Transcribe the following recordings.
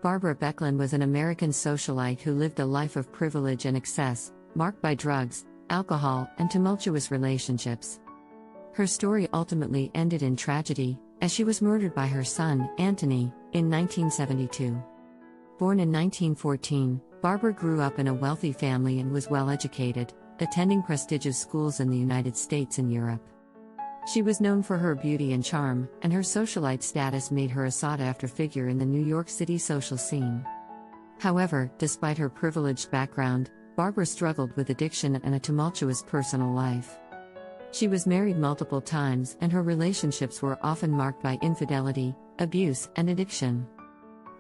Barbara Baekland was an American socialite who lived a life of privilege and excess, marked by drugs, alcohol, and tumultuous relationships. Her story ultimately ended in tragedy, as she was murdered by her son, Anthony, in 1972. Born in 1914, Barbara grew up in a wealthy family and was well educated, attending prestigious schools in the United States and Europe. She was known for her beauty and charm, and her socialite status made her a sought-after figure in the New York City social scene. However, despite her privileged background, Barbara struggled with addiction and a tumultuous personal life. She was married multiple times, and her relationships were often marked by infidelity, abuse, and addiction.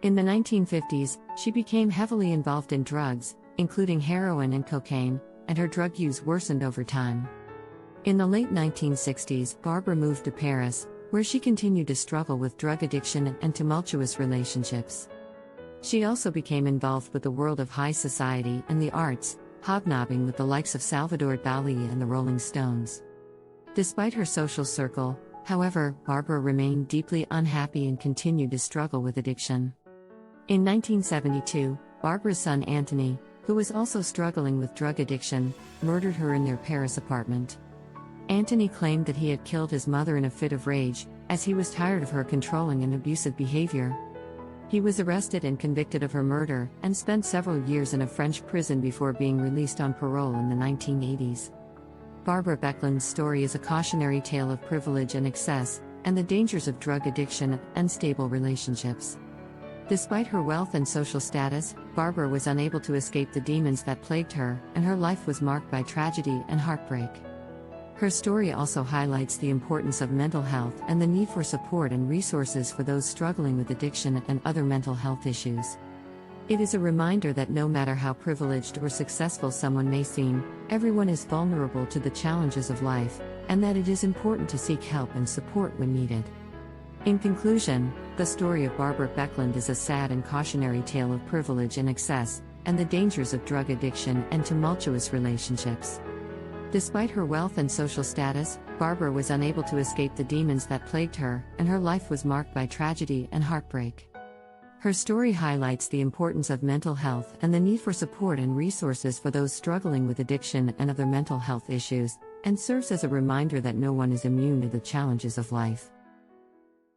In the 1950s, she became heavily involved in drugs, including heroin and cocaine, and her drug use worsened over time. In the late 1960s, Barbara moved to Paris, where she continued to struggle with drug addiction and tumultuous relationships. She also became involved with the world of high society and the arts, hobnobbing with the likes of Salvador Dali and the Rolling Stones. Despite her social circle, however, Barbara remained deeply unhappy and continued to struggle with addiction. In 1972, Barbara's son Anthony, who was also struggling with drug addiction, murdered her in their Paris apartment. Anthony claimed that he had killed his mother in a fit of rage, as he was tired of her controlling and abusive behavior. He was arrested and convicted of her murder, and spent several years in a French prison before being released on parole in the 1980s. Barbara Baekland's story is a cautionary tale of privilege and excess, and the dangers of drug addiction and unstable relationships. Despite her wealth and social status, Barbara was unable to escape the demons that plagued her, and her life was marked by tragedy and heartbreak. Her story also highlights the importance of mental health and the need for support and resources for those struggling with addiction and other mental health issues. It is a reminder that no matter how privileged or successful someone may seem, everyone is vulnerable to the challenges of life, and that it is important to seek help and support when needed. In conclusion, the story of Barbara Baekland is a sad and cautionary tale of privilege and excess, and the dangers of drug addiction and tumultuous relationships. Despite her wealth and social status, Barbara was unable to escape the demons that plagued her, and her life was marked by tragedy and heartbreak. Her story highlights the importance of mental health and the need for support and resources for those struggling with addiction and other mental health issues, and serves as a reminder that no one is immune to the challenges of life.